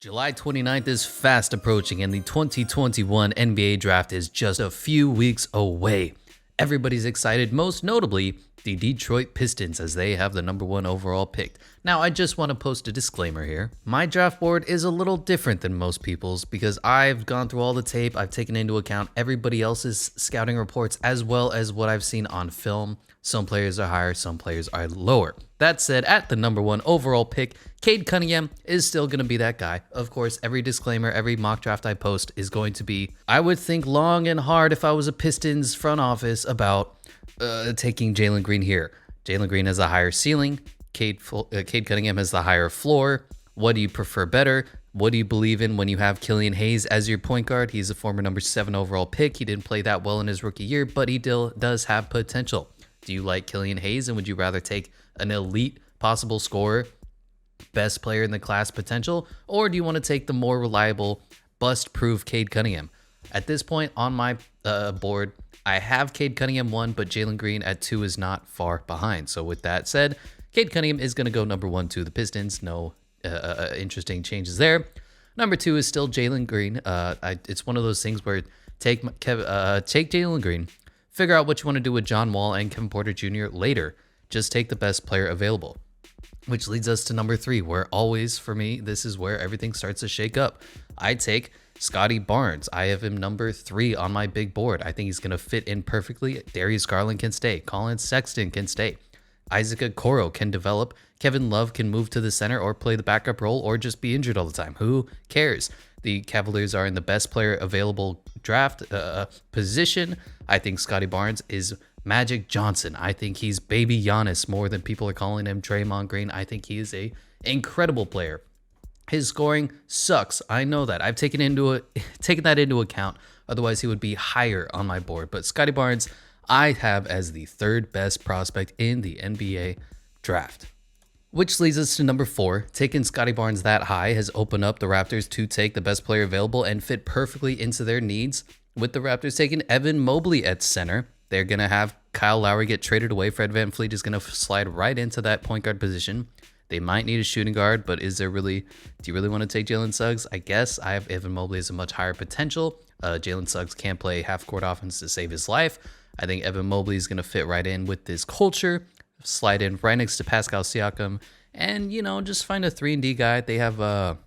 July 29th is fast approaching and the 2021 NBA draft is just a few weeks away. Everybody's excited, most notably the Detroit Pistons, as they have the number one overall pick. Now, I just want to post a disclaimer here. My draft board is a little different than most people's because I've gone through all the tape. I've taken into account everybody else's scouting reports as well as what I've seen on film. Some players are higher, some players are lower. That said, at the number one overall pick, Cade Cunningham is still going to be that guy. Of course, every disclaimer, every mock draft I post is going to be, I would think long and hard if I was a Pistons front office about taking Jalen Green here. Jalen Green has a higher ceiling. Cade Cunningham has the higher floor. What do you prefer better? What do you believe in when you have Killian Hayes as your point guard? He's a former number 7 overall pick. He didn't play that well in his rookie year, but he does have potential. Do you like Killian Hayes, and would you rather take an elite possible scorer, best player in the class potential, or do you want to take the more reliable, bust-proof Cade Cunningham? At this point on my board, I have Cade Cunningham 1, but Jalen Green at 2 is not far behind. So with that said, Cade Cunningham is going to go number 1 to the Pistons. No interesting changes there. Number 2 is still Jalen Green. It's one of those things where take Jalen Green, figure out what you want to do with John Wall and Kevin Porter Jr. later. Just take the best player available. Which leads us to number 3, where always, for me, this is where everything starts to shake up. I take Scottie Barnes. I have him number 3 on my big board. I think he's going to fit in perfectly. Darius Garland can stay. Colin Sexton can stay. Isaac Okoro can develop. Kevin Love can move to the center or play the backup role or just be injured all the time. Who cares? The Cavaliers are in the best player available draft position. I think Scottie Barnes is Magic Johnson. I think he's baby Giannis more than people are calling him Draymond Green. I think he is a incredible player. His scoring sucks. I know that. I've taken that into account. Otherwise, he would be higher on my board. But Scottie Barnes, I have as the 3rd best prospect in the NBA draft. Which leads us to number 4. Taking Scottie Barnes that high has opened up the Raptors to take the best player available and fit perfectly into their needs. With the Raptors taking Evan Mobley at center, they're going to have Kyle Lowry get traded away. Fred VanVleet is going to slide right into that point guard position. They might need a shooting guard, but do you really want to take Jalen Suggs? I guess I have Evan Mobley as a much higher potential. Jalen Suggs can't play half-court offense to save his life. I think Evan Mobley is going to fit right in with this culture, slide in right next to Pascal Siakam, and, just find a 3-and-D guy. They have,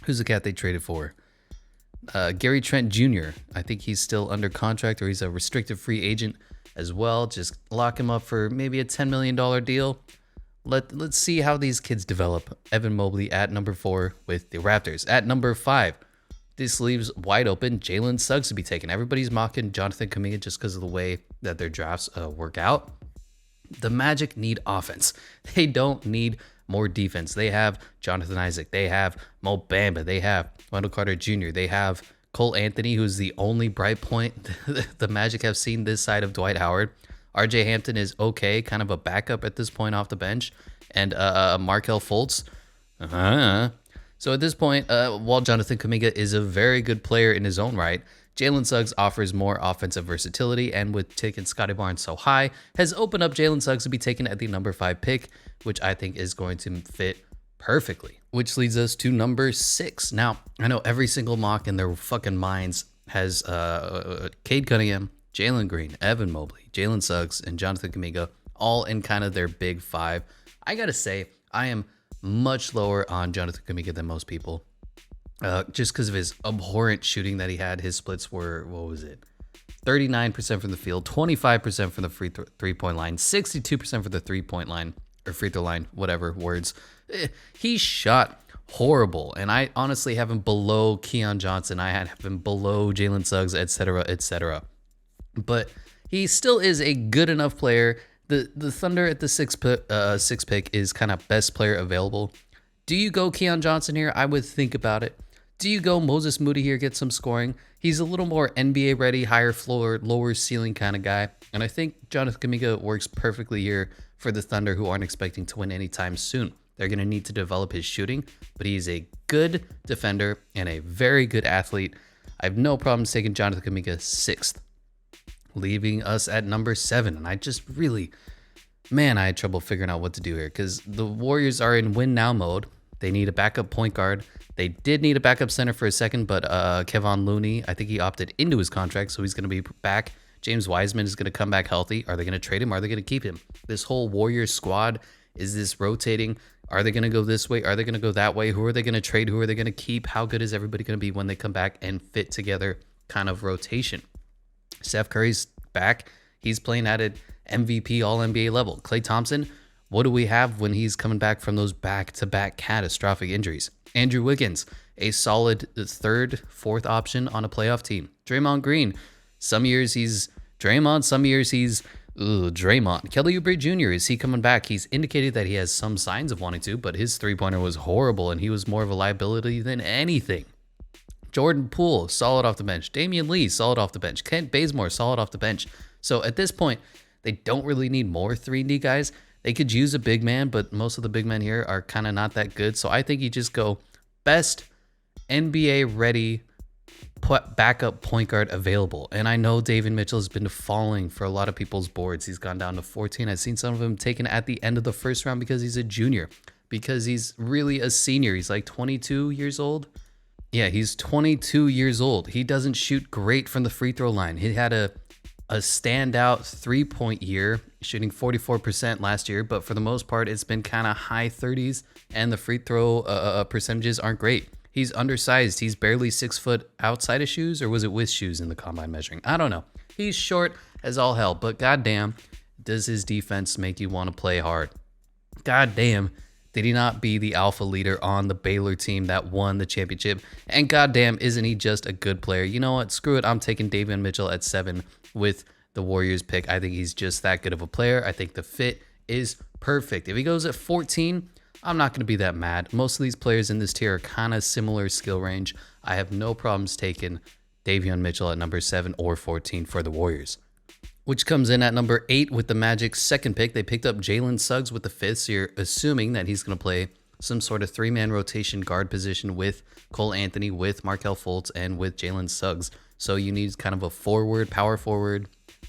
who's the cat they traded for? Gary Trent Jr. I think he's still under contract, or he's a restricted free agent as well. Just lock him up for maybe a $10 million deal. Let's see how these kids develop. Evan Mobley at number 4 with the Raptors. At number 5, this leaves wide open Jalen Suggs to be taken. Everybody's mocking Jonathan Kuminga just because of the way that their drafts work out. The Magic need offense. They don't need more defense. They have Jonathan Isaac. They have Mo Bamba. They have Wendell Carter Jr. They have Cole Anthony, who's the only bright point the Magic have seen this side of Dwight Howard. RJ Hampton is okay, kind of a backup at this point off the bench. And Markelle Fultz. So at this point, while Jonathan Kuminga is a very good player in his own right, Jalen Suggs offers more offensive versatility, and with taking Scottie Barnes so high, has opened up Jalen Suggs to be taken at the number 5 pick, which I think is going to fit perfectly. Which leads us to number 6. Now, I know every single mock in their fucking minds has Cade Cunningham, Jalen Green, Evan Mobley, Jalen Suggs, and Jonathan Kuminga all in kind of their big 5. I gotta say, I am much lower on Jonathan Kuminga than most people. Just because of his abhorrent shooting that he had. His splits were, 39% from the field, 25% from the free three-point line, 62% for the three-point line, or free throw line, whatever words. He shot horrible, and I honestly have him below Keon Johnson. I have him below Jalen Suggs, etc., etc. But he still is a good enough player. The Thunder at the 6 pick is kind of best player available. Do you go Keon Johnson here? I would think about it. Do you go Moses Moody here, get some scoring? He's a little more NBA ready, higher floor, lower ceiling kind of guy. And I think Jonathan Kuminga works perfectly here for the Thunder, who aren't expecting to win anytime soon. They're going to need to develop his shooting, but he's a good defender and a very good athlete. I have no problems taking Jonathan Kuminga 6th. Leaving us at number 7. And I just really, I had trouble figuring out what to do here because the Warriors are in win now mode. They need a backup point guard. They did need a backup center for a second, but Kevon Looney, I think he opted into his contract, so he's going to be back. James Wiseman is going to come back healthy. Are they going to trade him? Are they going to keep him? This whole Warriors squad, is this rotating? Are they going to go this way? Are they going to go that way? Who are they going to trade? Who are they going to keep? How good is everybody going to be when they come back and fit together kind of rotation? Steph Curry's back. He's playing at an MVP All-NBA level. Klay Thompson, what do we have when he's coming back from those back-to-back catastrophic injuries? Andrew Wiggins, a solid third, fourth option on a playoff team. Draymond Green, some years he's Draymond, some years he's Draymond. Kelly Oubre Jr., is he coming back? He's indicated that he has some signs of wanting to, but his three-pointer was horrible, and he was more of a liability than anything. Jordan Poole, solid off the bench. Damian Lee, solid off the bench. Kent Bazemore, solid off the bench. So at this point, they don't really need more 3D guys. They could use a big man, but most of the big men here are kind of not that good. So I think you just go best NBA-ready backup point guard available. And I know David Mitchell has been falling for a lot of people's boards. He's gone down to 14. I've seen some of them taken at the end of the first round because he's a junior, because he's really a senior. He's like 22 years old. Yeah, he's 22 years old. He doesn't shoot great from the free throw line. He had a standout 3-point year, shooting 44% last year, but for the most part, it's been kind of high 30s, and the free throw percentages aren't great. He's undersized. He's barely 6 foot outside of shoes, or was it with shoes in the combine measuring? I don't know. He's short as all hell, but goddamn, does his defense make you want to play hard? Goddamn, did he not be the alpha leader on the Baylor team that won the championship? And goddamn, isn't he just a good player? You know what? Screw it. I'm taking Davion Mitchell at 7 with the Warriors pick. I think he's just that good of a player. I think the fit is perfect. If he goes at 14, I'm not going to be that mad. Most of these players in this tier are kind of similar skill range. I have no problems taking Davion Mitchell at number 7 or 14 for the Warriors. Which comes in at number 8 with the Magic's second pick. They picked up Jalen Suggs with the 5th, so you're assuming that he's going to play some sort of 3-man rotation guard position with Cole Anthony, with Markelle Fultz, and with Jalen Suggs. So you need kind of a forward, power forward,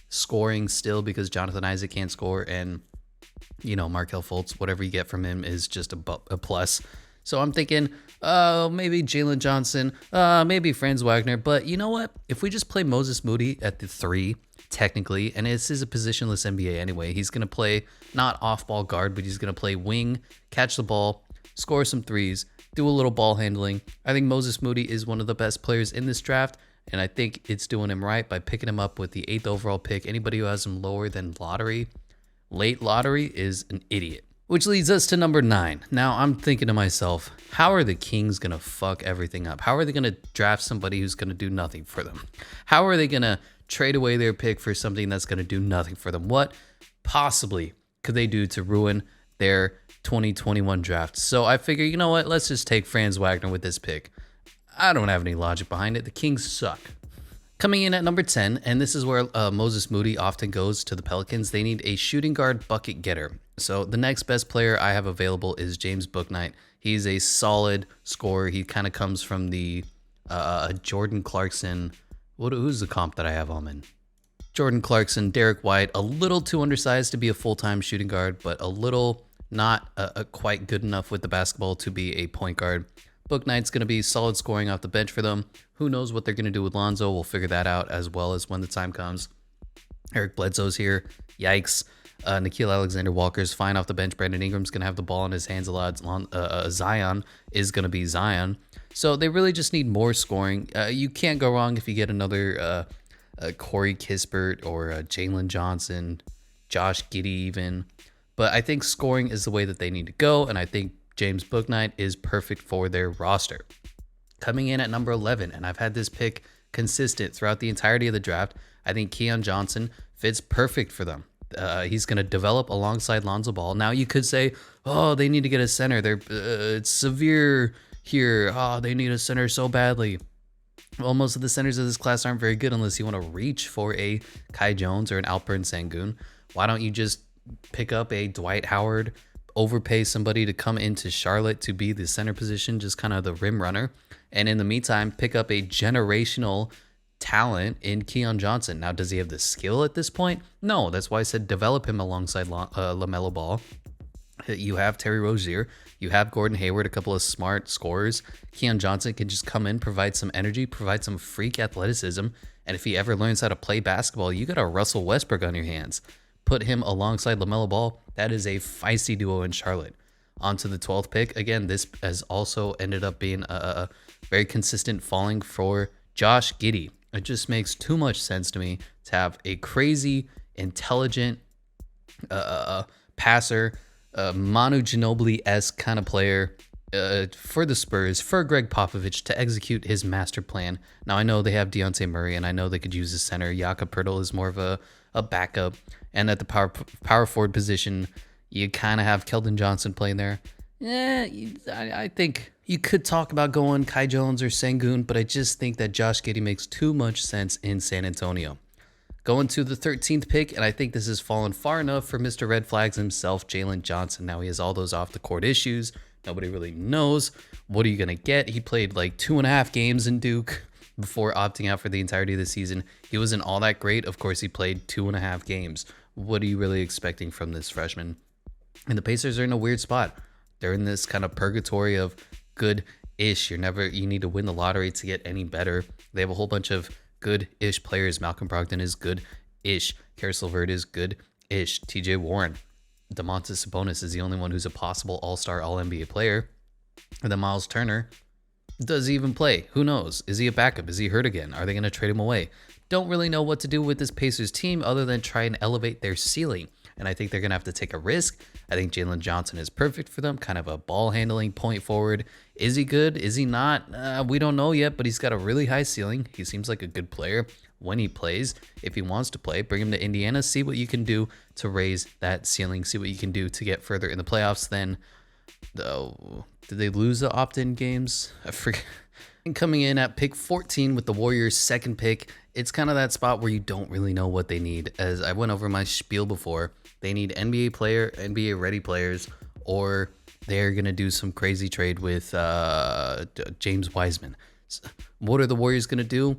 scoring still because Jonathan Isaac can't score, and Markelle Fultz, whatever you get from him is just a plus. So I'm thinking, maybe Jalen Johnson, maybe Franz Wagner. But you know what? If we just play Moses Moody at the 3, technically, and this is a positionless NBA anyway, he's going to play not off-ball guard, but he's going to play wing, catch the ball, score some threes, do a little ball handling. I think Moses Moody is one of the best players in this draft, and I think it's doing him right by picking him up with the 8th overall pick. Anybody who has him lower than late lottery is an idiot. Which leads us to number 9. Now, I'm thinking to myself, how are the Kings going to fuck everything up? How are they going to draft somebody who's going to do nothing for them? How are they going to trade away their pick for something that's going to do nothing for them? What possibly could they do to ruin their 2021 draft? So I figure, you know what? Let's just take Franz Wagner with this pick. I don't have any logic behind it. The Kings suck. Coming in at number 10, and this is where Moses Moody often goes to the Pelicans, they need a shooting guard bucket getter. So the next best player I have available is James Bouknight. He's a solid scorer. He kind of comes from the Jordan Clarkson. Who's the comp that I have him in? Jordan Clarkson, Derek White, a little too undersized to be a full-time shooting guard, but a little not quite good enough with the basketball to be a point guard. Bouknight's going to be solid scoring off the bench for them. Who knows what they're going to do with Lonzo? We'll figure that out as well as when the time comes. Eric Bledsoe's here. Yikes. Nickeil Alexander-Walker's fine off the bench. Brandon Ingram's going to have the ball in his hands a lot. Zion is going to be Zion. So they really just need more scoring. You can't go wrong if you get another Corey Kispert or Jalen Johnson, Josh Giddey even. But I think scoring is the way that they need to go, and I think James Bouknight is perfect for their roster. Coming in at number 11, and I've had this pick consistent throughout the entirety of the draft, I think Keon Johnson fits perfect for them. He's going to develop alongside Lonzo Ball. Now you could say, oh, they need to get a center. It's severe here. Oh, they need a center so badly. Well, most of the centers of this class aren't very good unless you want to reach for a Kai Jones or an Alperen Sengun. Why don't you just pick up a Dwight Howard, overpay somebody to come into Charlotte to be the center position, just kind of the rim runner, and in the meantime, pick up a generational talent in Keon Johnson. Now, does he have the skill at this point? No, that's why I said develop him alongside LaMelo Ball. You have Terry Rozier, you have Gordon Hayward, a couple of smart scorers. Keon Johnson can just come in, provide some energy, provide some freak athleticism. And if he ever learns how to play basketball, you got a Russell Westbrook on your hands. Put him alongside LaMelo Ball. That is a feisty duo in Charlotte. On to the 12th pick. Again, this has also ended up being a very consistent falling for Josh Giddey. It just makes too much sense to me to have a crazy, intelligent passer, Manu Ginobili-esque kind of player for the Spurs, for Greg Popovich to execute his master plan. Now, I know they have Dejounte Murray, and I know they could use a center. Jakob Poeltl is more of a backup. And at the power forward position, you kind of have Keldon Johnson playing there. I think you could talk about going Kai Jones or Sengun, but I just think that Josh Giddey makes too much sense in San Antonio. Going to the 13th pick, and I think this has fallen far enough for Mr. Red Flags himself, Jalen Johnson. Now he has all those off-the-court issues. Nobody really knows. What are you going to get? He played like 2.5 games in Duke before opting out for the entirety of the season. He wasn't all that great. Of course, he played 2.5 games. What are you really expecting from this freshman? And the Pacers are in a weird spot. They're in this kind of purgatory of good-ish. You need to win the lottery to get any better. They have a whole bunch of good-ish players. Malcolm Brogdon is good-ish. Karis LeVert is good-ish. TJ Warren. Domantas Sabonis is the only one who's a possible all-star, all-NBA player. And then Miles Turner, does he even play? Who knows? Is he a backup? Is he hurt again? Are they going to trade him away? Don't really know what to do with this Pacers team other than try and elevate their ceiling. And I think they're going to have to take a risk. I think Jalen Johnson is perfect for them, kind of a ball handling point forward. Is he good? Is he not? We don't know yet, but he's got a really high ceiling. He seems like a good player when he plays. If he wants to play, bring him to Indiana, see what you can do to raise that ceiling, see what you can do to get further in the playoffs. Then, did they lose the opt-in games? I forget. And coming in at pick 14 with the Warriors' second pick, it's kind of that spot where you don't really know what they need. As I went over my spiel before, they need NBA ready players, or they're going to do some crazy trade with James Wiseman. What are the Warriors going to do?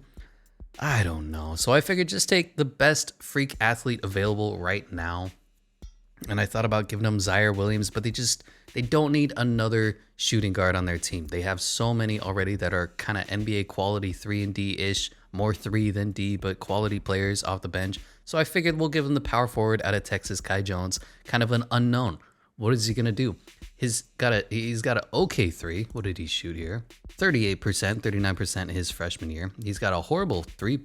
I don't know. So I figured just take the best freak athlete available right now. And I thought about giving them Zaire Williams, but they don't need another shooting guard on their team. They have so many already that are kind of NBA quality 3 and D-ish, more 3 than D, but quality players off the bench. So I figured we'll give them the power forward out of Texas, Kai Jones, kind of an unknown. What is he going to do? He's got an okay 3. What did he shoot here? 38%, 39% his freshman year. He's got a horrible free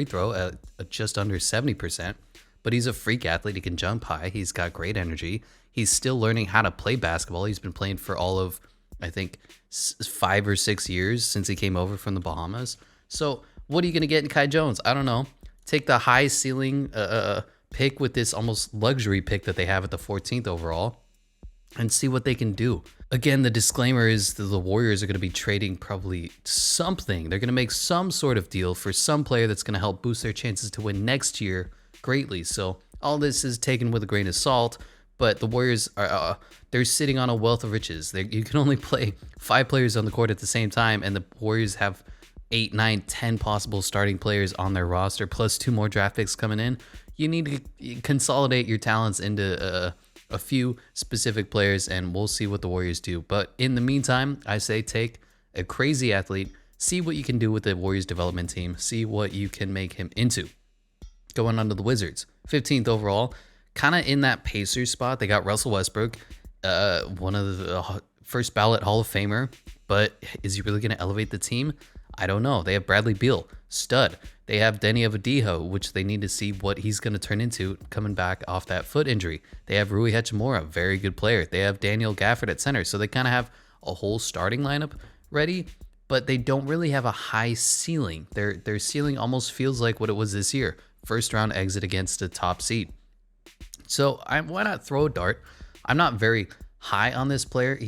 throw at just under 70%. But he's a freak athlete. He can jump high. He's got great energy. He's still learning how to play basketball. He's been playing for all of, I think, 5 or 6 years since he came over from the Bahamas. So what are you going to get in Kai Jones? I don't know. Take the high ceiling pick with this almost luxury pick that they have at the 14th overall and see what they can do. Again, the disclaimer is that the Warriors are going to be trading probably something. They're going to make some sort of deal for some player that's going to help boost their chances to win next year greatly. So all this is taken with a grain of salt, but the Warriors are they're sitting on a wealth of riches. You can only play 5 players on the court at the same time, and the Warriors have 8, 9, 10 possible starting players on their roster, plus 2 more draft picks coming in. You need to consolidate your talents into a few specific players, and we'll see what the Warriors do. But in the meantime, I say take a crazy athlete, see what you can do with the Warriors development team, see what you can make him into. Going on to the Wizards, 15th overall, kind of in that Pacers spot. They got Russell Westbrook, one of the first ballot Hall of Famer, but is he really going to elevate the team? I don't know. They have Bradley Beal, stud. They have Denny Avdija, which they need to see what he's going to turn into coming back off that foot injury. They have Rui Hachimura, very good player. They have Daniel Gafford at center, so they kind of have a whole starting lineup ready, but they don't really have a high ceiling. Their ceiling almost feels like what it was this year. First round exit against a top seed. So why not throw a dart? I'm not very high on this player.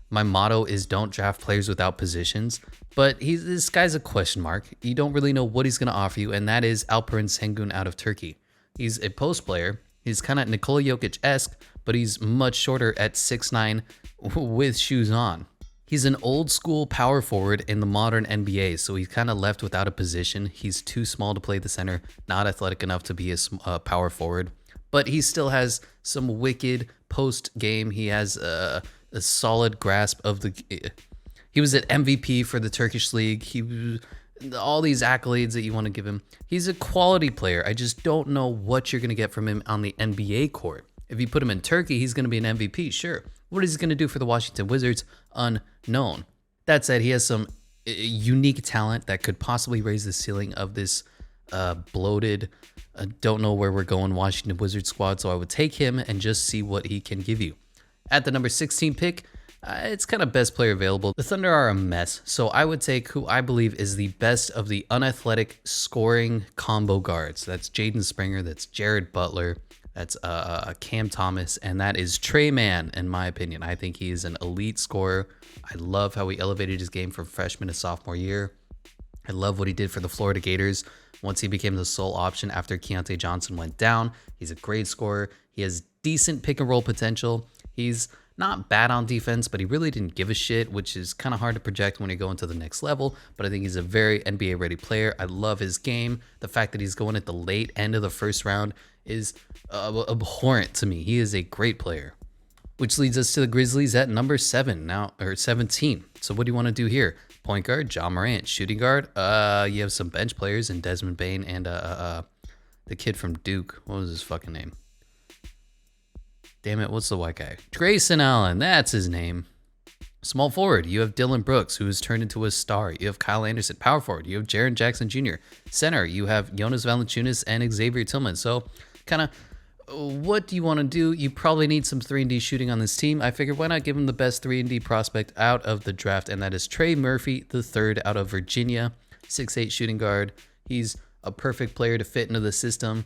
My motto is don't draft players without positions, but this guy's a question mark. You don't really know what he's going to offer you, and that is Alperen Sengun out of Turkey. He's a post player. He's kind of Nikola Jokic-esque, but he's much shorter at 6'9" with shoes on. He's an old school power forward in the modern NBA, so he's kind of left without a position. He's too small to play the center, not athletic enough to be a power forward, but he still has some wicked post game. He has a solid grasp of the. He was at MVP for the Turkish league. All these accolades that you want to give him. He's a quality player. I just don't know what you're going to get from him on the NBA court. If you put him in Turkey, he's going to be an MVP, sure. What is he going to do for the Washington Wizards? Unknown. That said, he has some unique talent that could possibly raise the ceiling of this bloated, don't know where we're going Washington Wizards squad. So I would take him and just see what he can give you. At the number 16 pick, it's kind of best player available. The Thunder are a mess, so I would take who I believe is the best of the unathletic scoring combo guards. That's Jaden Springer, that's Jared Butler, that's Cam Thomas, and that is Trey Mann, in my opinion. I think he is an elite scorer. I love how he elevated his game from freshman to sophomore year. I love what he did for the Florida Gators once he became the sole option after Keontae Johnson went down. He's a great scorer. He has decent pick and roll potential. He's not bad on defense, but he really didn't give a shit, which is kind of hard to project when you go into the next level. But I think he's a very NBA ready player. I love his game. The fact that he's going at the late end of the first round is abhorrent to me. He is a great player. Which leads us to the Grizzlies at number 17. So what do you want to do here? Point guard, Ja Morant. Shooting guard, you have some bench players in Desmond Bane and the kid from Duke. What was his fucking name? Damn it, what's the white guy? Grayson Allen, that's his name. Small forward, you have Dylan Brooks, who has turned into a star. You have Kyle Anderson. Power forward, you have Jaren Jackson Jr. Center, you have Jonas Valanciunas and Xavier Tillman. So, kind of, what do you want to do? You probably need some 3-and-D shooting on this team. I figured, why not give him the best 3-and-D prospect out of the draft, and that is Trey Murphy III out of Virginia. 6'8" shooting guard. He's a perfect player to fit into the system.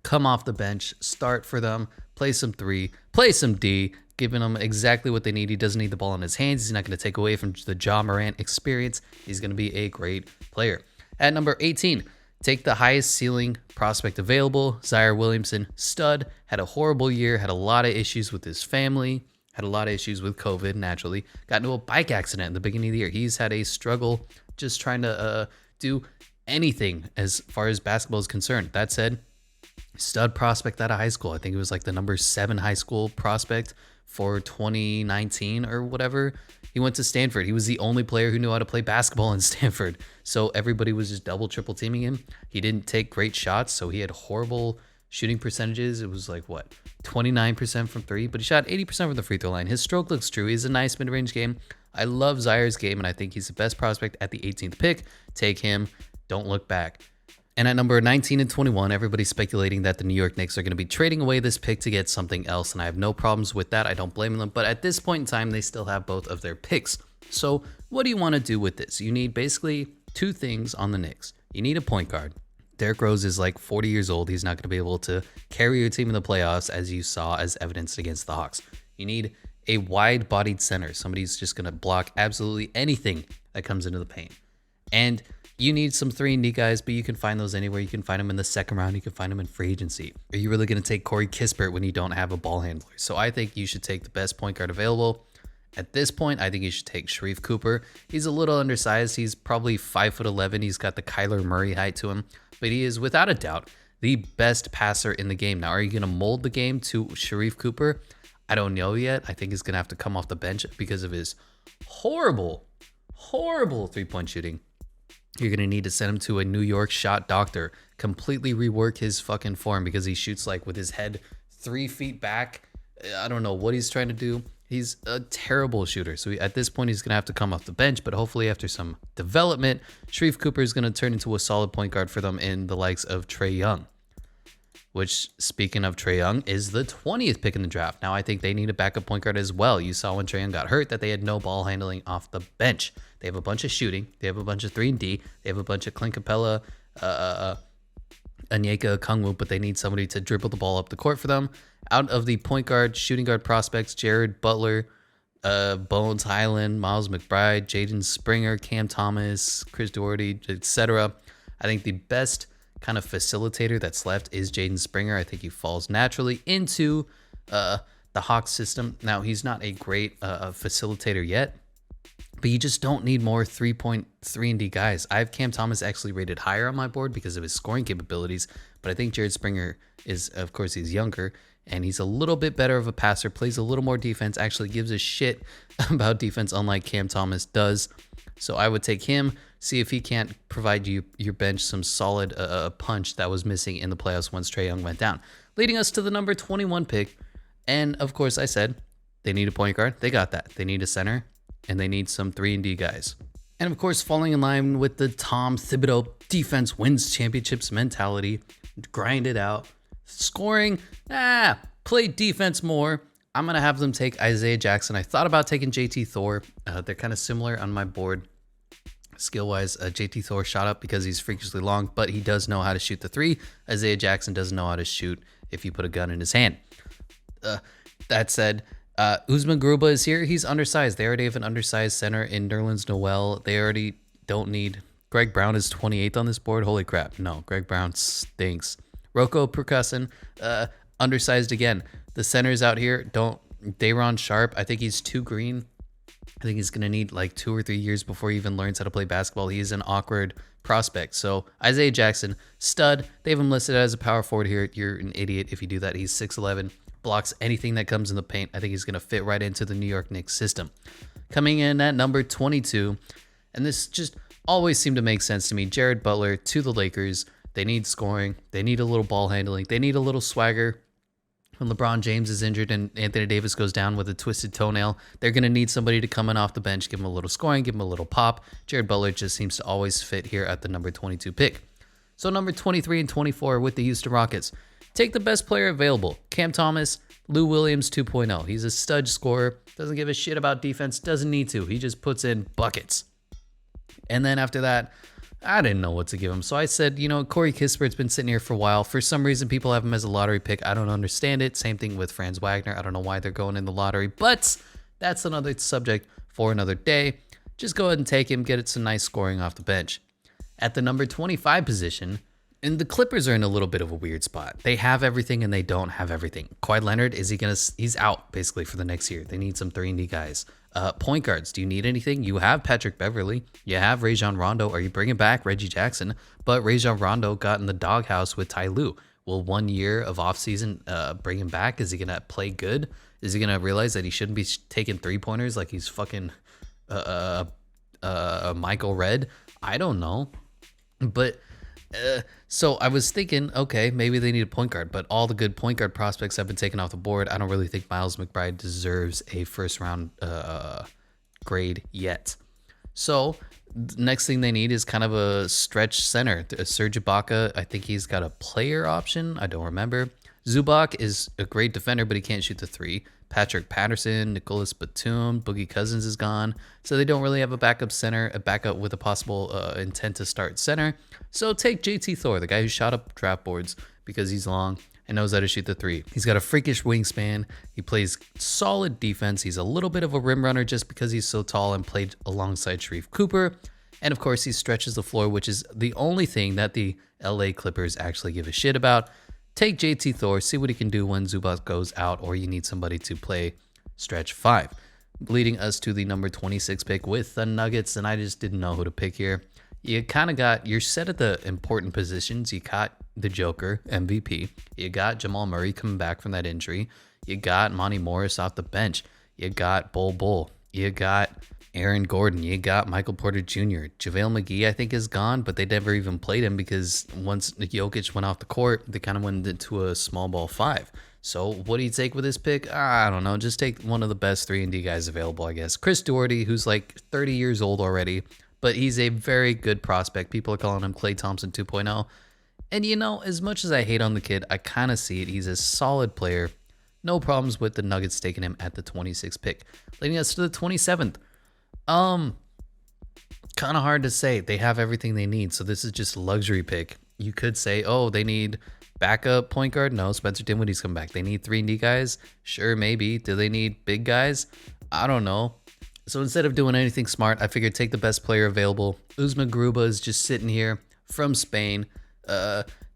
Come off the bench, start for them, play some 3, play some D, giving them exactly what they need. He doesn't need the ball in his hands. He's not going to take away from the Ja Morant experience. He's going to be a great player. At number 18, take the highest ceiling prospect available, Zaire Williamson. Stud, had a horrible year, had a lot of issues with his family, had a lot of issues with COVID, naturally. Got into a bike accident in the beginning of the year. He's had a struggle just trying to do anything as far as basketball is concerned. That said, stud prospect out of high school. I think it was like the number 7 high school prospect for 2019 or whatever. He went to Stanford. He was the only player who knew how to play basketball in Stanford. So everybody was just double, triple teaming him. He didn't take great shots, so he had horrible shooting percentages. It was like, 29% from 3, but he shot 80% from the free throw line. His stroke looks true. He's a nice mid-range game. I love Zaire's game, and I think he's the best prospect at the 18th pick. Take him. Don't look back. And at number 19 and 21, everybody's speculating that the New York Knicks are going to be trading away this pick to get something else, and I have no problems with that. I don't blame them, but at this point in time, they still have both of their picks. So what do you want to do with this? You need basically 2 things on the Knicks. You need a point guard. Derrick Rose is like 40 years old. He's not going to be able to carry your team in the playoffs, as you saw as evidenced against the Hawks. You need a wide-bodied center. Somebody's just going to block absolutely anything that comes into the paint. And you need some 3-and-D guys, but you can find those anywhere. You can find them in the second round. You can find them in free agency. Are you really going to take Corey Kispert when you don't have a ball handler? So I think you should take the best point guard available. At this point, I think you should take Sharif Cooper. He's a little undersized. He's probably 5'11". He's got the Kyler Murray height to him, but he is without a doubt the best passer in the game. Now, are you going to mold the game to Sharif Cooper? I don't know yet. I think he's going to have to come off the bench because of his horrible 3-point shooting. You're going to need to send him to a New York shot doctor, completely rework his fucking form because he shoots like with his head 3 feet back. I don't know what he's trying to do. He's a terrible shooter. So at this point, he's going to have to come off the bench, but hopefully after some development, Sharif Cooper is going to turn into a solid point guard for them in the likes of Trae Young, which, speaking of Trae Young, is the 20th pick in the draft. Now, I think they need a backup point guard as well. You saw when Trae Young got hurt that they had no ball handling off the bench. They have a bunch of shooting. They have a bunch of 3-and-D. They have a bunch of Clint Capella, Onyeka Okongwu, but they need somebody to dribble the ball up the court for them. Out of the point guard, shooting guard prospects, Jared Butler, Bones Highland, Miles McBride, Jaden Springer, Cam Thomas, Chris Doherty, etc. I think the best kind of facilitator that's left is Jaden Springer. I think he falls naturally into the Hawks system. Now, he's not a great facilitator yet, but you just don't need more 3-and-D guys. I have Cam Thomas actually rated higher on my board because of his scoring capabilities, but I think Jared Springer is, of course, he's younger. and he's a little bit better of a passer, plays a little more defense, actually gives a shit about defense, unlike Cam Thomas does. So I would take him, see if he can't provide you your bench some solid punch that was missing in the playoffs once Trae Young went down. Leading us to the number 21 pick. And of course, I said they need a point guard. They got that. They need a center, and they need some 3-and-D guys. And of course, falling in line with the Tom Thibodeau defense wins championships mentality, grind it out, scoring, play defense more. I'm going to have them take Isaiah Jackson. I thought about taking JT Thor. They're kind of similar on my board. Skill-wise, JT Thor shot up because he's freakishly long, but he does know how to shoot the three. Isaiah Jackson doesn't know how to shoot if you put a gun in his hand. That said, Usman Garuba is here. He's undersized. They already have an undersized center in Nerlens Noel. They already don't need... Greg Brown is 28th on this board. Holy crap. No, Greg Brown stinks. Rocco Percussion, undersized again. The centers out here don't... Day'Ron Sharp, I think he's too green. I think he's going to need like 2 or 3 years before he even learns how to play basketball. He's an awkward prospect. So Isaiah Jackson, stud. They have him listed as a power forward here. You're an idiot if you do that. He's 6'11", blocks anything that comes in the paint. I think he's going to fit right into the New York Knicks system. Coming in at number 22, and this just always seemed to make sense to me, Jared Butler to the Lakers. They need scoring. They need a little ball handling. They need a little swagger. When LeBron James is injured and Anthony Davis goes down with a twisted toenail, they're going to need somebody to come in off the bench, give him a little scoring, give him a little pop. Jared Butler just seems to always fit here at the number 22 pick. So number 23 and 24 with the Houston Rockets. Take the best player available. Cam Thomas, Lou Williams 2.0. He's a stud scorer. Doesn't give a shit about defense. Doesn't need to. He just puts in buckets. And then after that, I didn't know what to give him. So I said, Corey Kispert's been sitting here for a while. For some reason, people have him as a lottery pick. I don't understand it. Same thing with Franz Wagner. I don't know why they're going in the lottery, but that's another subject for another day. Just go ahead and take him, get it some nice scoring off the bench. At the number 25 position, and the Clippers are in a little bit of a weird spot. They have everything and they don't have everything. Kawhi Leonard, he's out basically for the next year. They need some 3-and-D guys. Point guards, do you need anything? You have Patrick Beverley. You have Rajon Rondo. Are you bringing back Reggie Jackson? But Rajon Rondo got in the doghouse with Ty Lue. Will 1 year of offseason bring him back? Is he going to play good? Is he going to realize that he shouldn't be taking three-pointers like he's fucking Michael Redd? I don't know. But... so I was thinking, okay, maybe they need a point guard, but all the good point guard prospects have been taken off the board. I don't really think Miles McBride deserves a first round grade yet. So the next thing they need is kind of a stretch center. Serge Ibaka, I think he's got a player option. I don't remember. Zubac is a great defender, but he can't shoot the three. Patrick Patterson, Nicholas Batum, Boogie Cousins is gone. So they don't really have a backup center, a backup with a possible intent to start center. So take JT Thor, the guy who shot up draft boards because he's long and knows how to shoot the three. He's got a freakish wingspan. He plays solid defense. He's a little bit of a rim runner just because he's so tall and played alongside Sharif Cooper. And of course, he stretches the floor, which is the only thing that the LA Clippers actually give a shit about. Take JT Thor, see what he can do when Zubac goes out, or you need somebody to play stretch 5. Leading us to the number 26 pick with the Nuggets, and I just didn't know who to pick here. You're set at the important positions. You got the Joker, MVP. You got Jamal Murray coming back from that injury. You got Monty Morris off the bench. You got Bull. You got Aaron Gordon. You got Michael Porter Jr. JaVale McGee, I think, is gone, but they never even played him because once Jokic went off the court, they kind of went into a small ball 5. So what do you take with this pick? I don't know. Just take one of the best 3-and-D guys available, I guess. Chris Doherty, who's like 30 years old already, but he's a very good prospect. People are calling him Klay Thompson 2.0. And as much as I hate on the kid, I kind of see it. He's a solid player. No problems with the Nuggets taking him at the 26th pick. Leading us to the 27th. Kind of hard to say. They have everything they need, so this is just a luxury pick. You could say, they need backup point guard. No, Spencer Dinwiddie's come back. They need 3-and-D guys. Sure, maybe. Do they need big guys? I don't know. So instead of doing anything smart, I figured take the best player available. Usman Garuba is just sitting here from Spain.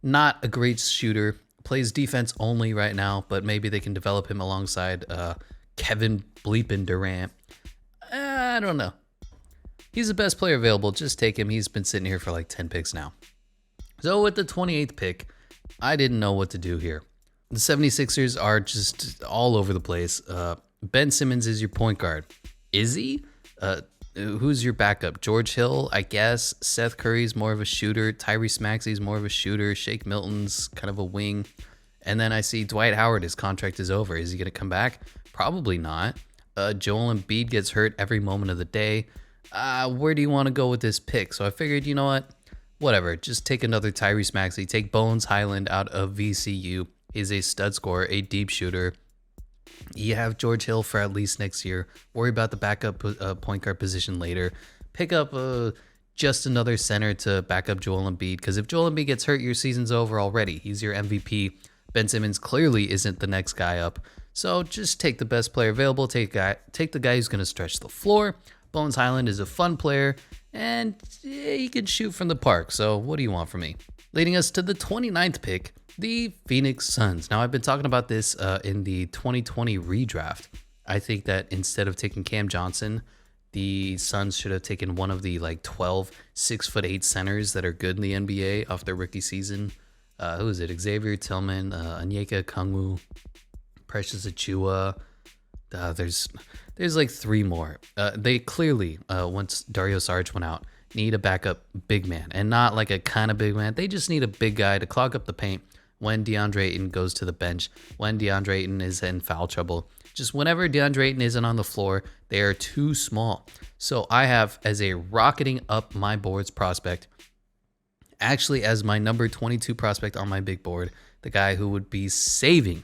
Not a great shooter. Plays defense only right now, but maybe they can develop him alongside Kevin Bleepin Durant. I don't know. He's the best player available. Just take him. He's been sitting here for like 10 picks now. So with the 28th pick, I didn't know what to do here. The 76ers are just all over the place. Ben Simmons is your point guard. Is he? Who's your backup? George Hill, I guess. Seth Curry's more of a shooter. Tyrese Maxey's more of a shooter. Shake Milton's kind of a wing. And then I see Dwight Howard, his contract is over. Is he going to come back? Probably not. Joel Embiid gets hurt every moment of the day. Where do you want to go with this pick? So I figured, you know what? Whatever. Just take another Tyrese Maxey. Take Bones Highland out of VCU. He's a stud scorer, a deep shooter. You have George Hill for at least next year. Worry about the backup point guard position later. Pick up just another center to back up Joel Embiid. Because if Joel Embiid gets hurt, your season's over already. He's your MVP. Ben Simmons clearly isn't the next guy up. So just take the best player available. Take the guy who's going to stretch the floor. Bones Highland is a fun player. And he can shoot from the park. So what do you want from me? Leading us to the 29th pick, the Phoenix Suns. Now, I've been talking about this in the 2020 redraft. I think that instead of taking Cam Johnson, the Suns should have taken one of the 12 6'8" centers that are good in the NBA off their rookie season. Who is it? Xavier Tillman, Onyeka Okongwu, Precious Achiuwa. There's three more. They clearly, once Dario Saric went out, need a backup big man, and not like a kind of big man. They just need a big guy to clog up the paint when DeAndre Ayton goes to the bench, when DeAndre Ayton is in foul trouble. Just whenever DeAndre Ayton isn't on the floor, they are too small. So I have as a rocketing up my board's prospect, actually as my number 22 prospect on my big board, the guy who would be saving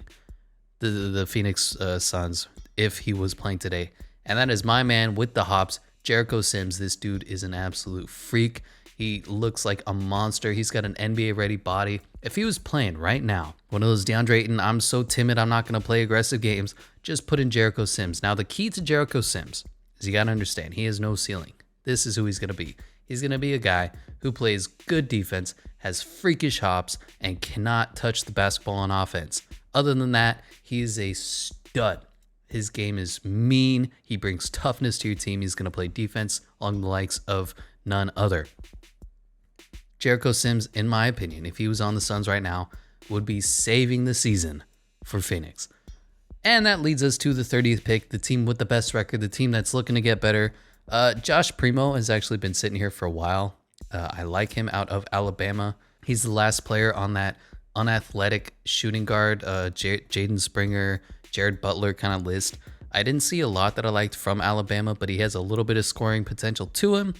the Phoenix Suns if he was playing today. And that is my man with the hops, Jericho Sims. This dude is an absolute freak. He looks like a monster. He's got an NBA-ready body. If he was playing right now, one of those DeAndre Ayton, I'm so timid, I'm not going to play aggressive games, just put in Jericho Sims. Now, the key to Jericho Sims is you got to understand, he has no ceiling. This is who he's going to be. He's going to be a guy who plays good defense, has freakish hops, and cannot touch the basketball on offense. Other than that, he is a stud. His game is mean. He brings toughness to your team. He's going to play defense along the likes of none other. Jericho Sims, in my opinion, if he was on the Suns right now, would be saving the season for Phoenix. And that leads us to the 30th pick, the team with the best record, the team that's looking to get better. Josh Primo has actually been sitting here for a while. I like him out of Alabama. He's the last player on that unathletic shooting guard, Jaden Springer, Jared Butler kind of list. I didn't see a lot that I liked from Alabama, but he has a little bit of scoring potential to him.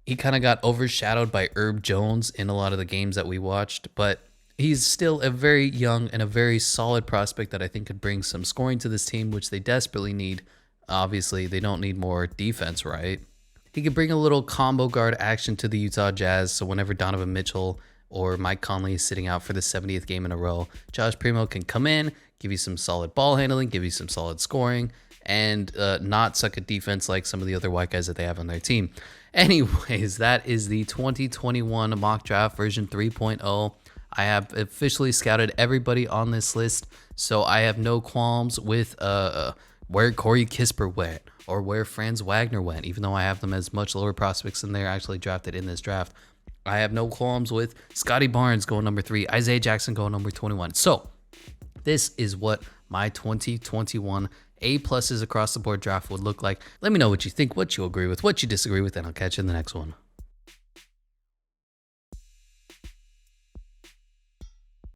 He kind of got overshadowed by Herb Jones in a lot of the games that we watched, but he's still a very young and a very solid prospect that I think could bring some scoring to this team, which they desperately need. Obviously, they don't need more defense, right? He could bring a little combo guard action to the Utah Jazz, so whenever Donovan Mitchell or Mike Conley is sitting out for the 70th game in a row, Josh Primo can come in, give you some solid ball handling, give you some solid scoring, and not suck at defense like some of the other white guys that they have on their team. Anyways, that is the 2021 mock draft version 3.0. I have officially scouted everybody on this list, so I have no qualms with where Corey Kispert went or where Franz Wagner went, even though I have them as much lower prospects than they're actually drafted in this draft. I have no qualms with Scottie Barnes going number 3, Isaiah Jackson going number 21. So this is what my 2021 A-pluses across the board draft would look like. Let me know what you think, what you agree with, what you disagree with, and I'll catch you in the next one.